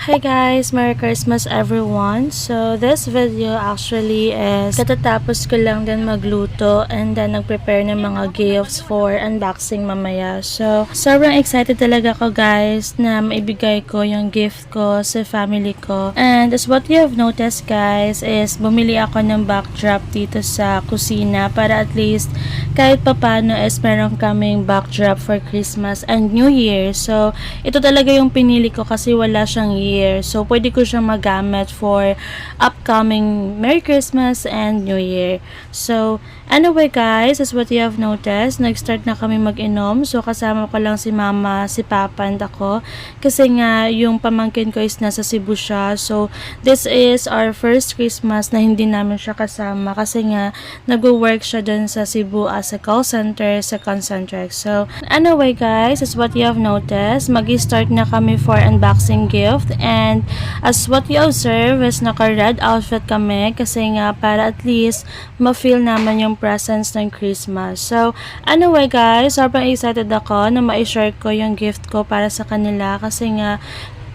Hi guys! Merry Christmas everyone! So this video actually is katatapos ko lang din magluto and then nag-prepare ng mga gifts for unboxing mamaya. So sobrang excited talaga ako guys na maibigay ko yung gift ko sa family ko. And as what you have noticed guys is bumili ako ng backdrop dito sa kusina para at least kahit papano is meron kaming backdrop for Christmas and New Year. So ito talaga yung pinili ko kasi wala siyang year. So, pwede ko siyang magamit for upcoming Merry Christmas and New Year. So, anyway guys, as what you have noticed, nag-start na kami mag-inom. So, kasama ko lang si mama, si papa, and ako. Kasi nga, yung pamangkin ko is nasa Cebu siya. So, this is our first Christmas na hindi namin siya kasama. Kasi nga, nag-work siya dun sa Cebu as a call center sa Concentrix. So, anyway guys, as what you have noticed, mag-start na kami for unboxing gift. And as what you observe is naka-red outfit kami kasi nga para at least ma-feel naman yung presence ng Christmas. So, anyway guys, sobrang excited ako na ma-share ko yung gift ko para sa kanila kasi nga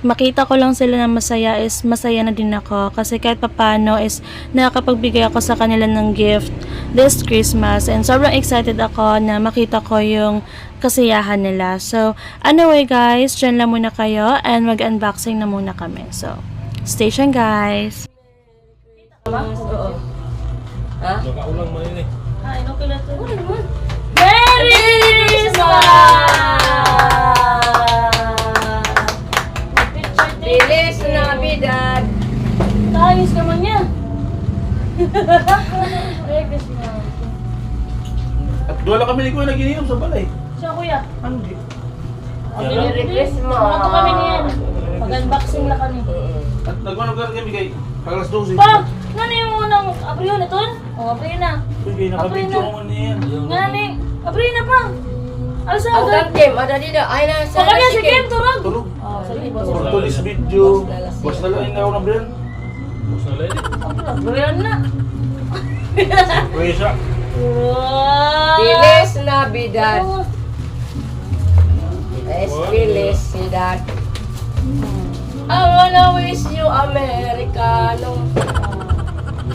makita ko lang sila na masaya is masaya na din ako kasi kahit papano is nakakapagbigay ako sa kanila ng gift this Christmas and sobrang excited ako na makita ko yung kasiyahan nila. So, anyway guys, dyan lang muna kayo and mag-unboxing na muna kami. So, stay tuned guys! Oo. Ha? Nakaulang mo yun eh. Ay, okay na to. Merry Christmas! Bilis Navidad! Ayos naman niya! Merry Christmas! At doon lang kami ni Kuya nag-ininom sa balay. Siya kuya. Hindi. Merry Christmas! Kumato kami niyan. Mag-unboxing lang kami. At nagmanogar kami kay alas 12. Pa! Nga yung unang Abril na to? O, Abril na. Sige, nakabidyo ko man niyan. Nga Abril na pa. Alas Ang agad. Kim, ada dito. Ay na sa Pagkanya si Kim, turog. Tulog. Oh, sige, boss. Tulis video. Basta lang na ako na Brian. Basta lang Abril na. Surpresa. Wow! Bilis Navidad! Es felicidad! I wanna wish you Americano!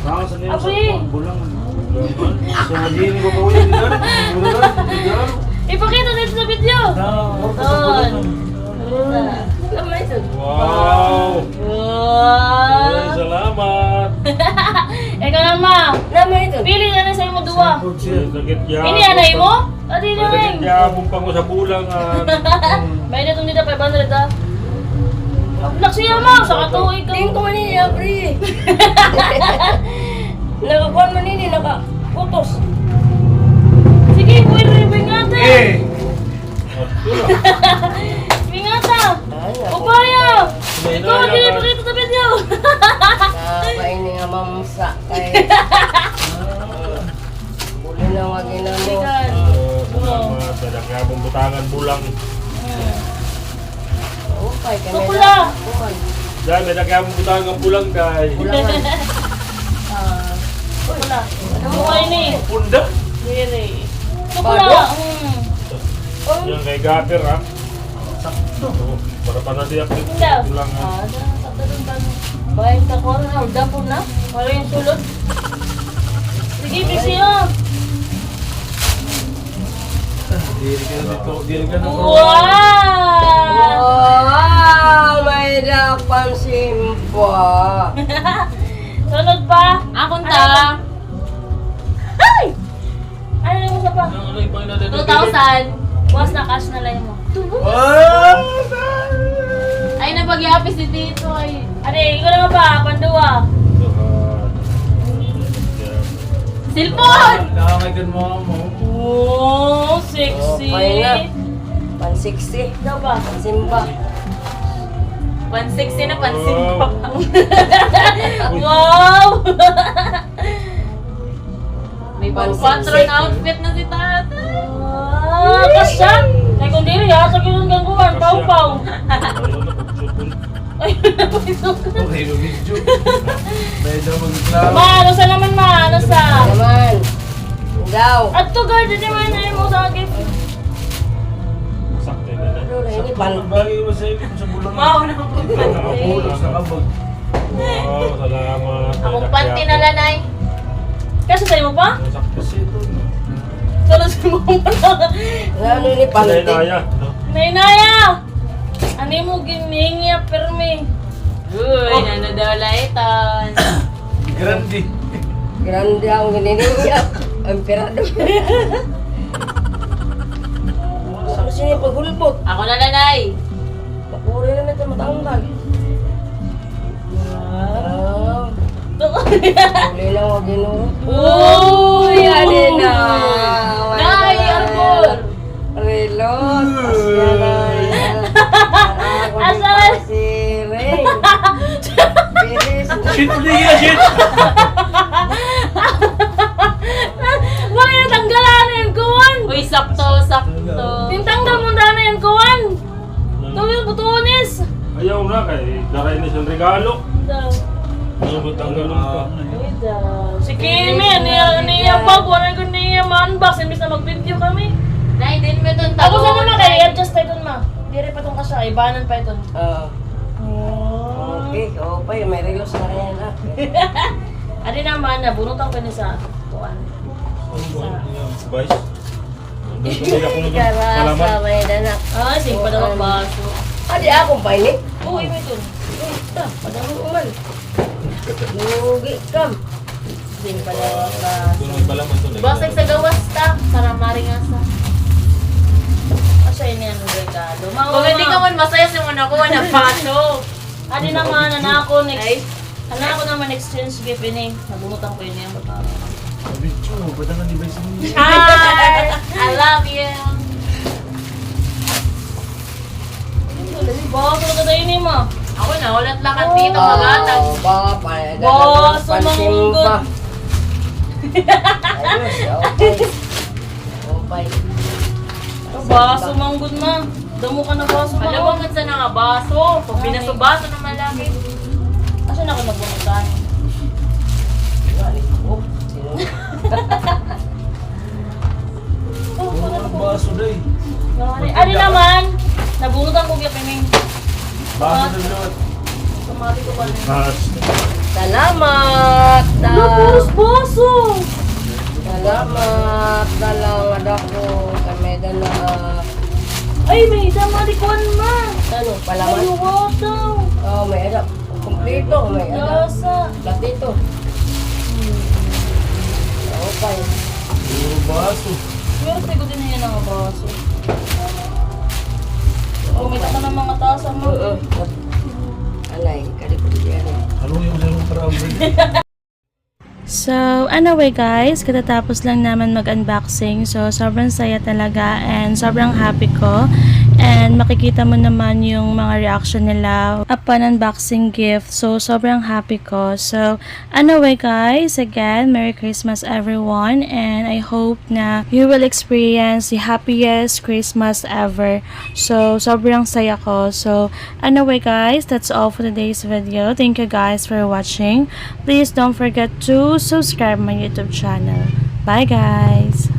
Saan sa niyo Abri. sa bulang. Sa magini ko po yun. Ipakita dito sa video. Wow! Wow! Salamat! Ikaw naman. Naman ito! Pili na na sa imo duwa. Ini Ini anay mo? Adi na weng. Yabong pango sa bulang. May natong dito 500 ah. Ablak siya mo sa katuig Tingin ka. ko man ini, Abri! Nakakuan man ini, nakaputos! Sige, pwede bingata. Eh! Bingata. Ay, naku. Upaya. Ikaw dili pakita sa video. Nakaini nga mamsa kay... Buli na wag ina mo. Sigan. Salamat. Sadak yabong butangan bulang. Upay, kami Kupula. Dahil may nagyabong butangan bulang dahil. Bulangan. Wala. Buhay ni. Punda. Dili. Bado? Kupula. Yan kay Gaper ha. Sakto. Para pa na diyak dito. Hindi. Bulang ha. Sakto dun ba? Baik ta ko na, dapo na. Wala yung sulod. Sige, busy oh. Diri ka na dito. Diri ka na. Wow! Wow! May dapan simpa. Sunod pa. Akong ta. Ay! Ano na mo sa pa? Ano yung pang natin? 2,000. Buwas na cash na lang mo. Wow! Ay, napag-happy si Tito. Ay. Ade, ikaw na ba? Panduwa. Silpon! Nakakaigan mo mo. Oh, sexy. Okay na. 160. Daw ba? Simba. 160 na pansin ko. Wow! May pang-patron outfit na si Tata. Ah, kasya! Ay, kung dili ha, sa kinun kang kuwan, pau-pau. Ay, napisok. tayo video. Medyo mag-clap. Ma, ano sa naman ma? Ano sa? Naman. Daw. At to guard, hindi mo na mo sa akin. Sakto na lang. Ano na ini panty. Bagay mo sa ibig sa bulang. Wow, na Nakapulos na kabag. Wow, salamat. Akong panty na lanay. Kasi sa'yo mo pa? Sakto. Kasi ito. Salo sa mo pa. Ano ini panty. Naya, no? Nainaya! Ano mo giningi permi? Uy, ano daw laitan. Grande. Grande ang gininiya. Emperador. Ano siya yung paghulpot? Ako na lanay. Pakuri na ito matanggal. Uli lang wag ginuro. Uy! Ano na? Nay, arbor. Relos. Asya na yan. Ako Asa? din si Ray. Bilis. Shit, uli ka, shit! Wala na tanggalan yan, kuwan! Uy, sakto, sakto. Tintanggal mo na yan, kuwan! Tawin butones! Ayaw na kay daray na siyang regalo. Ano ba tanggalon ka? Si Kimi, niya bag, wala ko niya ma-unbox, imbis na mag-video kami. Nay, din mo itong Ako tago. sa naman kay adjust tayo dun ma. Dire pa itong kasya, ibanan pa ito. Okay, okay. May relos na kaya na. Adi naman, nabunutan ko niya sa kuwan. Vice. Doon ko ako naman. Karasa, Salamat. may danak. Ay, sing pa daw ang baso. Adi akong painik. Uy, may ito. Ito, padamo uman. Lugi kam. Sing pa daw ang baso. Doon ang palaman to. Basag sa gawas ta. Para maringasa. Asya ini ang regalo. Kung hindi ka man masaya sa muna ko, na paso. Adi naman, ako next. Ay. Ako naman exchange gift ini. Nabunutan ko yun yung bago. Bicho, ba't ang device mo? Hi! I love you. Baso na tayo ni mo. Ako na, walat lakat dito magatag. Ba, pa. Boss, sumanggod. Ayos, okay. Okay. Baso manggod ma. Damo ka na baso ma. Alam mo man sa nga baso. Pag binasubaso ng malaki. Asa na ako nabunutan? Oh, sino? Ang baso day. Adi naman, nabunutan ko kaya pining. Baso na lahat. Kamali ko ba rin? Salamat. Puros baso! Salamat. Dalang adako. Kami dala. Ay, may damali ko ma. Ano, Ay, palaman? wato. Oh, may adap. Kompleto, may adap. Lasa. Platito. Okay. Puro baso. Pero ko din yan ang baso. Kumita ka ng mga tasa mo. Alay, kali ko diyan. Ano yung sa mga parang So, anyway guys, katatapos lang naman mag-unboxing. So, sobrang saya talaga and sobrang happy ko. And makikita mo naman yung mga reaction nila upon unboxing gift. So, sobrang happy ko. So, anyway guys, again, Merry Christmas everyone. And I hope na you will experience the happiest Christmas ever. So, sobrang saya ko. So, anyway guys, that's all for today's video. Thank you guys for watching. Please don't forget to subscribe my YouTube channel. Bye guys!